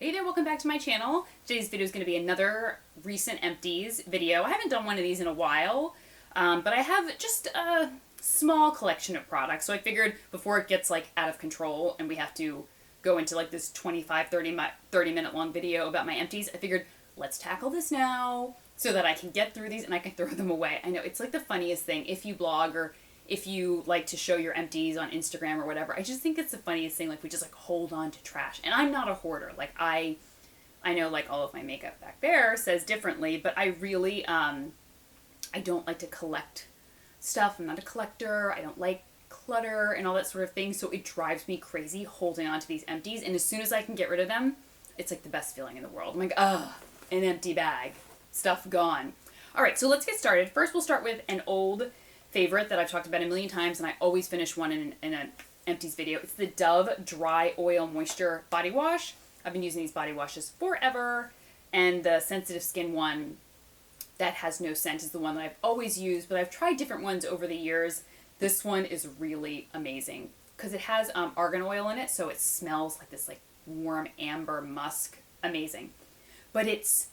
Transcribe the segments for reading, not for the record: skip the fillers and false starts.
Hey there, welcome back to my channel. Today's video is going to be another recent Empties video. I haven't done one of these in a while, but I have just a small collection of products. So I figured before it gets like out of control and we have to go into like this 30 minute long video about my Empties, I figured let's tackle this now so that I can get through these and I can throw them away. I know it's like the funniest thing if you blog or if you like to show your empties on Instagram or whatever. I just think it's the funniest thing. Like we just like hold on to trash. And I'm not a hoarder. Like I know like all of my makeup back there says differently, but I really, I don't like to collect stuff. I'm not a collector. I don't like clutter and all that sort of thing. So it drives me crazy holding on to these empties. And as soon as I can get rid of them, it's like the best feeling in the world. I'm like, ugh, an empty bag. Stuff gone. All right, so let's get started. First, we'll start with an old favorite that I've talked about a million times, and I always finish one in an Empties video. It's the Dove Dry Oil Moisture Body Wash. I've been using these body washes forever, and the sensitive skin one that has no scent is the one that I've always used, but I've tried different ones over the years. This one is really amazing because it has argan oil in it, so it smells like this like warm amber musk. Amazing. But it's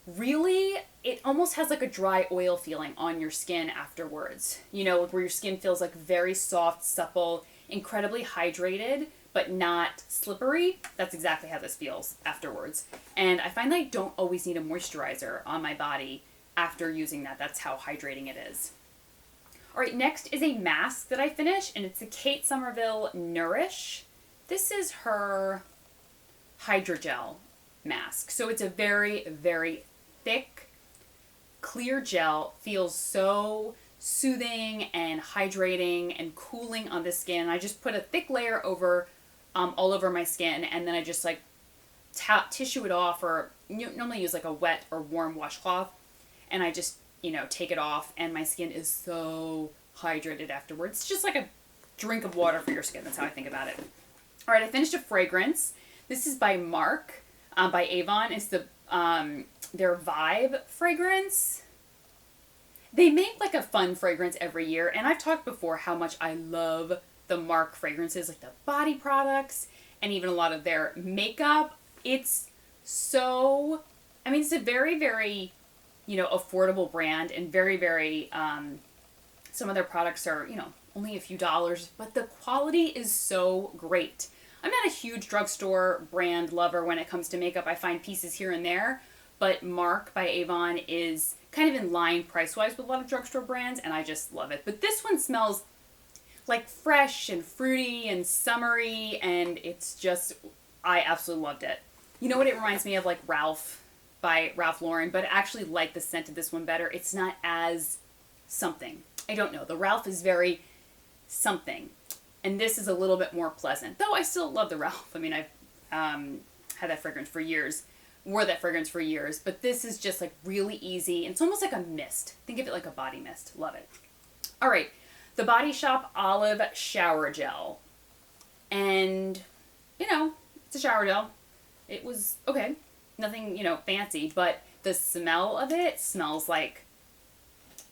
really, it almost has like a dry oil feeling on your skin afterwards. You know, where your skin feels like very soft, supple, incredibly hydrated, but not slippery. That's exactly how this feels afterwards. And I find that I don't always need a moisturizer on my body after using that. That's how hydrating it is. All right, next is a mask that I finished, and it's the Kate Somerville Nourish. This is her hydrogel mask. So it's a very, very thick, clear gel. Feels so soothing and hydrating and cooling on the skin. I just put a thick layer over, all over my skin, and then I just like tissue it off, or normally use like a wet or warm washcloth, and I just, take it off, and my skin is so hydrated afterwards. It's just like a drink of water for your skin. That's how I think about it. All right, I finished a fragrance. This is by Marc, by Avon. It's the their Vibe fragrance. They make like a fun fragrance every year, and I've talked before how much I love the Marc fragrances, like the body products and even a lot of their makeup. It's so, it's a very, very, affordable brand, and very, very, some of their products are, only a few dollars, but the quality is so great. I'm not a huge drugstore brand lover when it comes to makeup. I find pieces here and there, but Marc by Avon is kind of in line price-wise with a lot of drugstore brands, and I just love it. But this one smells like fresh and fruity and summery, and it's just, I absolutely loved it. You know what it reminds me of? Like Ralph by Ralph Lauren, but I actually like the scent of this one better. It's not as something. I don't know. The Ralph is very something, and this is a little bit more pleasant. Though I still love the Ralph. I've had that fragrance for years. Wore that fragrance for years. But this is just like really easy. And it's almost like a mist. Think of it like a body mist. Love it. All right. The Body Shop Olive Shower Gel. And, it's a shower gel. It was okay. Nothing, fancy. But the smell of it smells like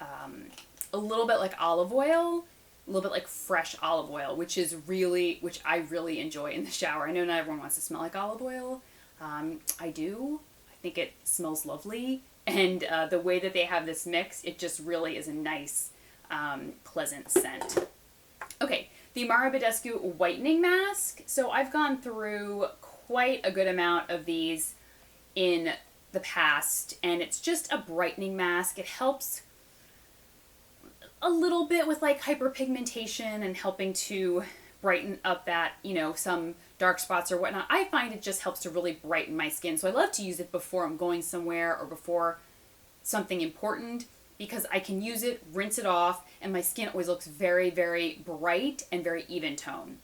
a little bit like olive oil. A little bit like fresh olive oil, which I really enjoy in the shower. I know not everyone wants to smell like olive oil. I do. I think it smells lovely. And the way that they have this mix, it just really is a nice, pleasant scent. Okay, the Badescu Whitening Mask. So I've gone through quite a good amount of these in the past, and it's just a brightening mask. It helps a little bit with like hyperpigmentation and helping to brighten up that, some dark spots or whatnot. I find it just helps to really brighten my skin. So I love to use it before I'm going somewhere or before something important, because I can use it, rinse it off, and my skin always looks very, very bright and very even tone.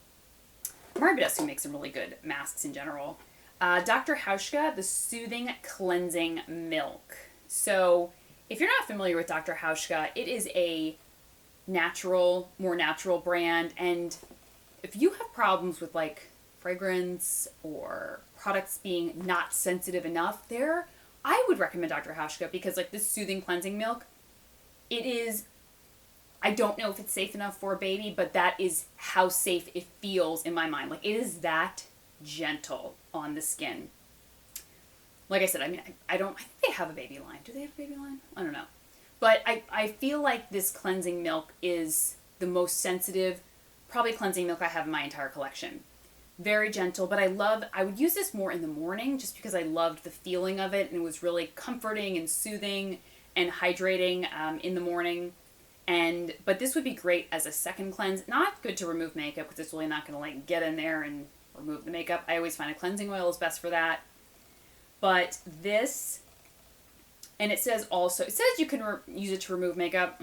Badescu makes some really good masks in general. Dr. Hauschka, the Soothing Cleansing Milk. So if you're not familiar with Dr. Hauschka, it is a more natural brand, and if you have problems with like fragrance or products being not sensitive enough, I would recommend Dr. Hauschka, because like this soothing cleansing milk, it is, I don't know if it's safe enough for a baby, but that is how safe it feels in my mind. Like it is that gentle on the skin. like I said, I mean, I think they have a baby line. Do they have a baby line? I don't know. But I feel like this cleansing milk is the most sensitive, probably cleansing milk I have in my entire collection. Very gentle, but I would use this more in the morning just because I loved the feeling of it, and it was really comforting and soothing and hydrating in the morning. But this would be great as a second cleanse. Not good to remove makeup because it's really not going to like get in there and remove the makeup. I always find a cleansing oil is best for that. But this, and it says you can use it to remove makeup.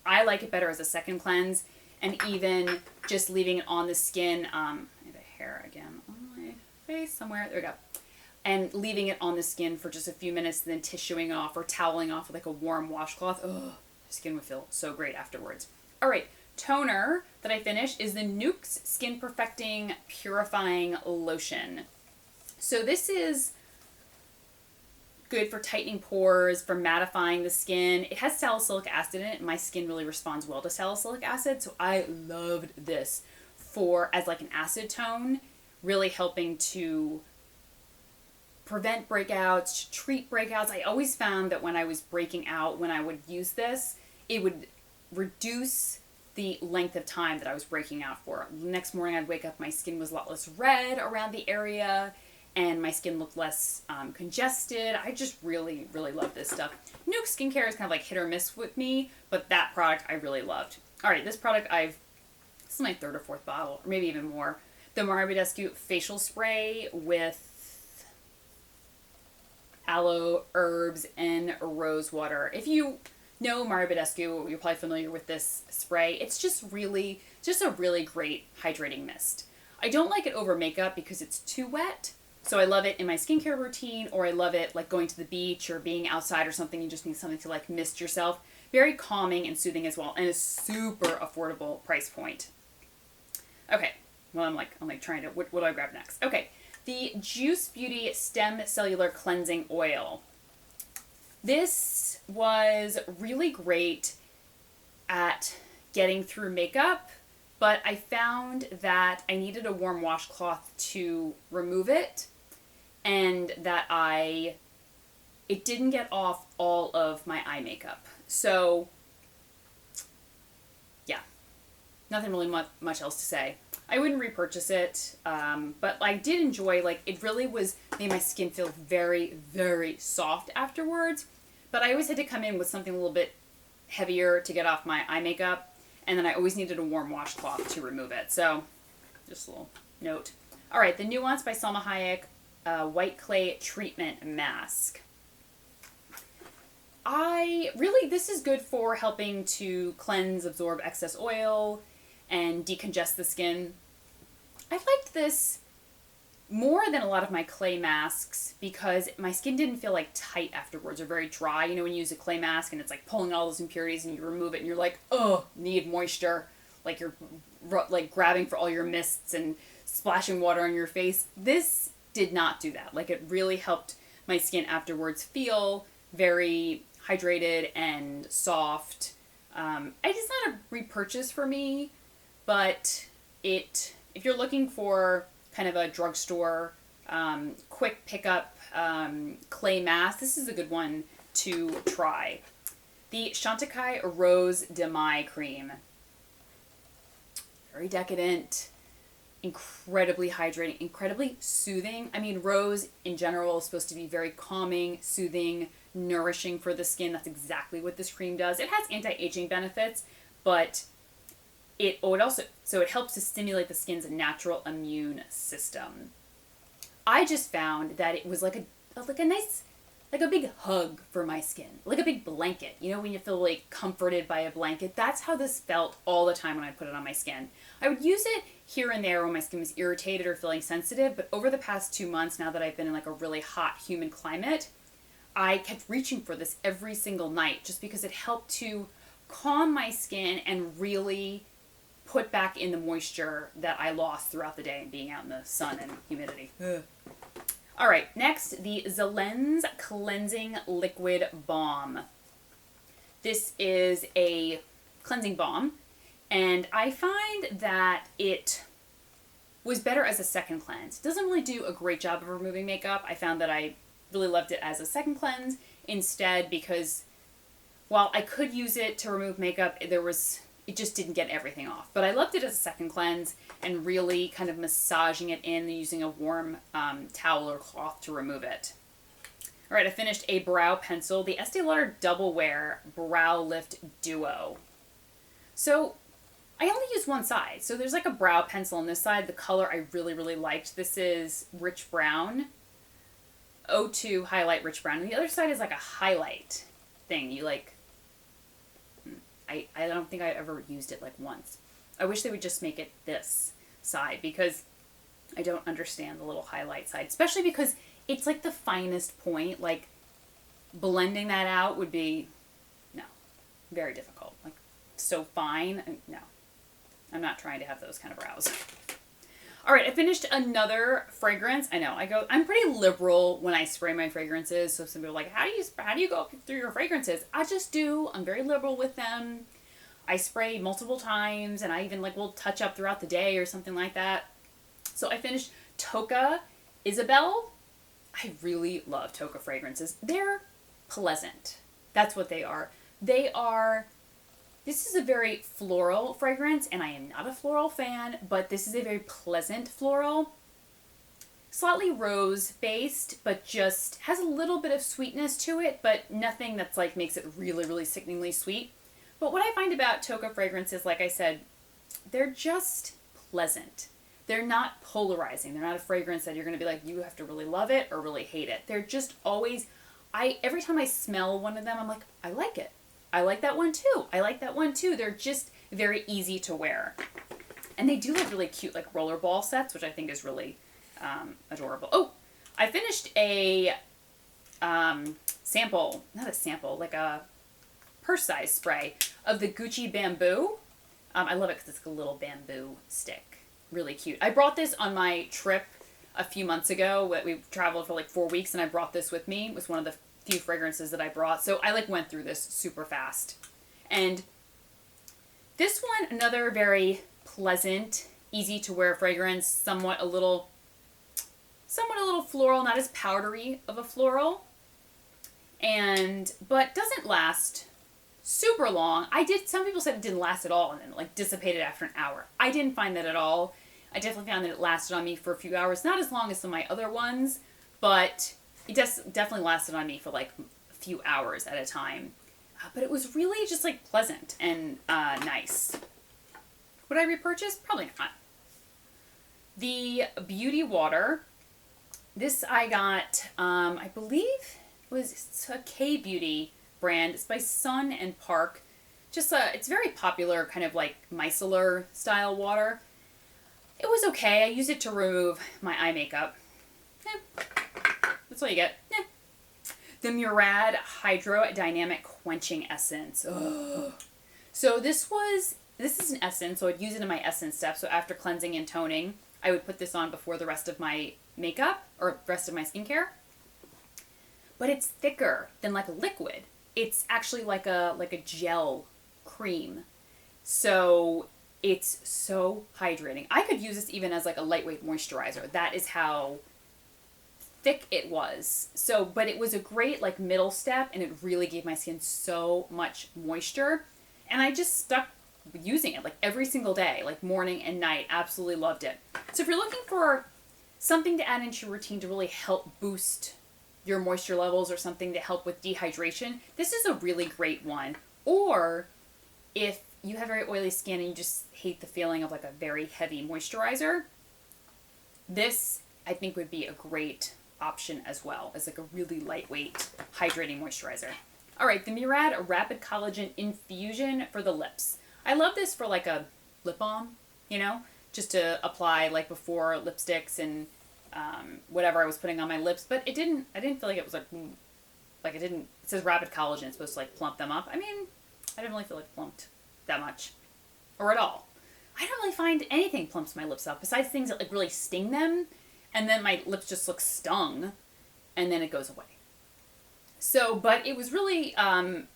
I like it better as a second cleanse, and even just leaving it on the skin. I have a hair again on my face somewhere. There we go. And leaving it on the skin for just a few minutes, and then tissuing off or toweling off with like a warm washcloth. Ugh, skin would feel so great afterwards. All right, toner that I finished is the Nukes Skin Perfecting Purifying Lotion. So this is good for tightening pores, for mattifying the skin. It has salicylic acid in it. My skin really responds well to salicylic acid, so I loved this as like an acid tone, really helping to prevent breakouts, to treat breakouts. I always found that when I was breaking out, when I would use this, it would reduce the length of time that I was breaking out for. The next morning I'd wake up, my skin was a lot less red around the area, and my skin looked less congested. I just really, really love this stuff. Nuke skincare is kind of like hit or miss with me, but that product I really loved. All right, this product this is my third or fourth bottle, or maybe even more. The Badescu facial spray with aloe, herbs, and rose water. If you know Badescu, you're probably familiar with this spray. It's just a really great hydrating mist. I don't like it over makeup because it's too wet. So I love it in my skincare routine, or I love it like going to the beach or being outside or something. You just need something to like mist yourself. Very calming and soothing as well, and a super affordable price point. Okay, well I'm like trying to, what do I grab next? Okay, the Juice Beauty Stem Cellular Cleansing Oil. This was really great at getting through makeup, but I found that I needed a warm washcloth to remove it, and that it didn't get off all of my eye makeup. So, yeah, nothing really much else to say. I wouldn't repurchase it, but I did enjoy, like, it really made my skin feel very, very soft afterwards, but I always had to come in with something a little bit heavier to get off my eye makeup, and then I always needed a warm washcloth to remove it. So, just a little note. All right, the Nuance by Salma Hayek White Clay Treatment Mask. This is good for helping to cleanse, absorb excess oil, and decongest the skin. I liked this more than a lot of my clay masks because my skin didn't feel like tight afterwards or very dry. You know, when you use a clay mask and it's like pulling all those impurities and you remove it and you're like, oh, need moisture. Like you're like grabbing for all your mists and splashing water on your face. This did not do that. Like it really helped my skin afterwards feel very hydrated and soft. It's not a repurchase for me, but if you're looking for kind of a drugstore, quick pickup clay mask, this is a good one to try. The Chantecaille Rose Demi Cream. Very decadent, incredibly hydrating, incredibly soothing. I mean, rose in general is supposed to be very calming, soothing, nourishing for the skin. That's exactly what this cream does. It has anti-aging benefits, but it helps to stimulate the skin's natural immune system. I just found that it was like a nice, like a big hug for my skin, like a big blanket. You know, when you feel like comforted by a blanket, that's how this felt all the time when I put it on my skin. I would use it here and there when my skin was irritated or feeling sensitive, but over the past 2 months, now that I've been in like a really hot, humid climate, I kept reaching for this every single night just because it helped to calm my skin and really put back in the moisture that I lost throughout the day and being out in the sun and humidity. All right, next, the Zelens Cleansing Liquid Balm. This is a cleansing balm, and I find that it was better as a second cleanse. It doesn't really do a great job of removing makeup. I found that really loved it as a second cleanse instead because while I could use it to remove makeup, it just didn't get everything off. But I loved it as a second cleanse and really kind of massaging it in using a warm towel or cloth to remove it. All right, I finished a brow pencil, the Estee Lauder Double Wear Brow Lift Duo. So I only use one side. So there's like a brow pencil on this side. The color I really, really liked. This is Rich Brown, O2 Highlight Rich Brown. And the other side is like a highlight thing. You like, I don't think I ever used it like once. I wish they would just make it this side because I don't understand the little highlight side, especially because it's like the finest point. Like blending that out would be, no, very difficult. Like so fine, no. I'm not trying to have those kind of brows. All right, I finished another fragrance. I know, I'm pretty liberal when I spray my fragrances. So some people are like, how do you go through your fragrances? I just do. I'm very liberal with them. I spray multiple times and I even like will touch up throughout the day or something like that. So I finished Tocca Isabel. I really love Tocca fragrances. They're pleasant. That's what they are. This is a very floral fragrance, and I am not a floral fan, but this is a very pleasant floral. Slightly rose-based, but just has a little bit of sweetness to it, but nothing that's like makes it really, really sickeningly sweet. But what I find about Tocca fragrances, like I said, they're just pleasant. They're not polarizing. They're not a fragrance that you're going to be like, you have to really love it or really hate it. They're just always, every time I smell one of them, I'm like, I like it. I like that one too. I like that one too. They're just very easy to wear. And they do have really cute like rollerball sets, which I think is really adorable. Oh, I finished a sample, not a sample, like a purse size spray of the Gucci Bamboo. I love it because it's a little bamboo stick. Really cute. I brought this on my trip a few months ago. We traveled for like 4 weeks and I brought this with me. It was one of the few fragrances that I brought. So I like went through this super fast. And this one, another very pleasant, easy to wear fragrance, somewhat a little floral, not as powdery of a floral. But doesn't last super long. Some people said it didn't last at all and then like dissipated after an hour. I didn't find that at all. I definitely found that it lasted on me for a few hours, not as long as some of my other ones, but it definitely lasted on me for like a few hours at a time. But it was really just like pleasant and nice. Would I repurchase? Probably not. The Beauty Water. This I got, I believe it's a Kbeauty brand. It's by Sun and Park. It's very popular kind of like micellar style water. It was okay. I used it to remove my eye makeup. That's all you get. The Murad Hydro Dynamic Quenching Essence. Ugh. So this is an essence, so I'd use it in my essence step. So after cleansing and toning, I would put this on before the rest of my makeup or rest of my skincare. But it's thicker than like a liquid. It's actually like a gel cream. So it's so hydrating. I could use this even as like a lightweight moisturizer. That is how thick it was. But it was a great like middle step and it really gave my skin so much moisture. And I just stuck using it like every single day, like morning and night. Absolutely loved it. So if you're looking for something to add into your routine to really help boost your moisture levels or something to help with dehydration, this is a really great one. Or if you have very oily skin and you just hate the feeling of like a very heavy moisturizer, this I think would be a great option as well as like a really lightweight hydrating moisturizer. All right, the Murad Rapid Collagen Infusion for the lips. I love this for like a lip balm, just to apply like before lipsticks and whatever I was putting on my lips. But I didn't feel like it was like it says rapid collagen. It's supposed to like plump them up. I mean, I didn't really feel like plumped that much or at all. I don't really find anything plumps my lips up besides things that like really sting them. And then my lips just look stung and then it goes away. So, but it was really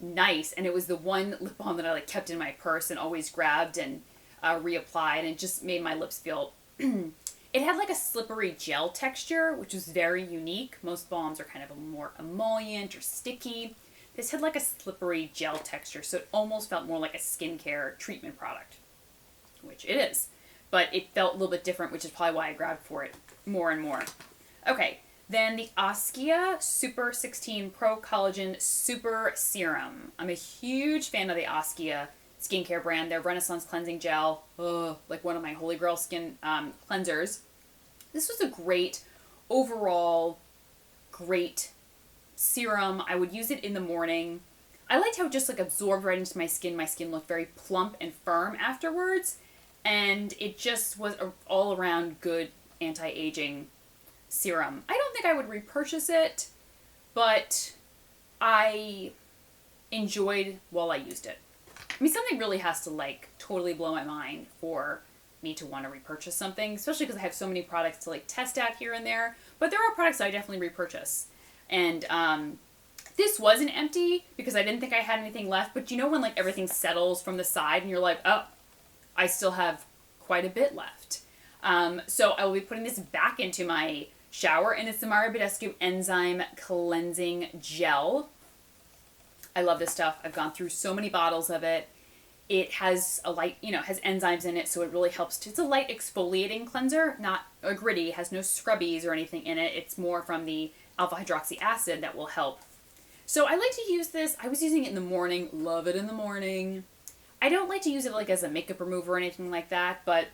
nice. And it was the one lip balm that I like kept in my purse and always grabbed and reapplied and just made my lips feel It had like a slippery gel texture, which was very unique. Most balms are kind of a more emollient or sticky. This had like a slippery gel texture, so it almost felt more like a skincare treatment product, which it is. But it felt a little bit different, which is probably why I grabbed for it more and more. Okay, then the Askia Super 16 Pro Collagen Super Serum. I'm a huge fan of the Askia skincare brand. Their Renaissance Cleansing Gel, like one of my holy grail skin cleansers. This was a great, overall, great serum. I would use it in the morning. I liked how it just like absorbed right into my skin. My skin looked very plump and firm afterwards. And it just was an all-around good anti-aging serum. I don't think I would repurchase it, but I enjoyed while I used it. I mean, something really has to like totally blow my mind for me to want to repurchase something, especially because I have so many products to like test out here and there. But there are products I definitely repurchase. And this was an empty because I didn't think I had anything left. But you know when like everything settles from the side and you're like, oh, I still have quite a bit left. So I will be putting this back into my shower, and it's the Badescu Enzyme Cleansing Gel. I love this stuff. I've gone through so many bottles of it. It has a light, has enzymes in it, so it really helps. It's a light exfoliating cleanser, not a gritty. It has no scrubbies or anything in it. It's more from the alpha hydroxy acid that will help. So I like to use this. I was using it in the morning. Love it in the morning. I don't like to use it like as a makeup remover or anything like that, but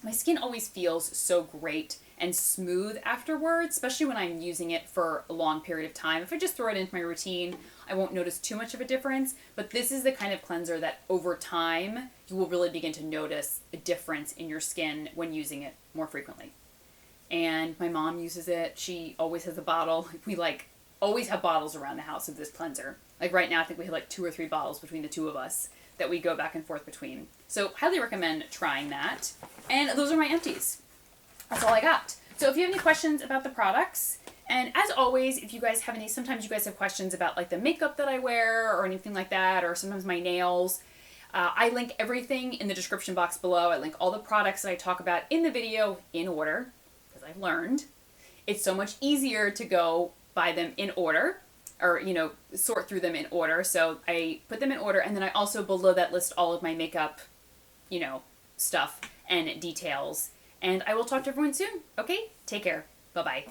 my skin always feels so great and smooth afterwards, especially when I'm using it for a long period of time. If I just throw it into my routine, I won't notice too much of a difference, but this is the kind of cleanser that over time, you will really begin to notice a difference in your skin when using it more frequently. And my mom uses it. She always has a bottle. We always have bottles around the house of this cleanser. Like right now, I think we have like 2 or 3 bottles between the two of us that we go back and forth between. So highly recommend trying that. And those are my empties. That's all I got. So if you have any questions about the products, and as always, if you guys have any, sometimes you guys have questions about like the makeup that I wear or anything like that, or sometimes my nails, I link everything in the description box below. I link all the products that I talk about in the video in order, because I've learned it's so much easier to go buy them in order, or, sort through them in order. So I put them in order, and then I also below that list all of my makeup, stuff and details. And I will talk to everyone soon. Okay? Take care. Bye-bye.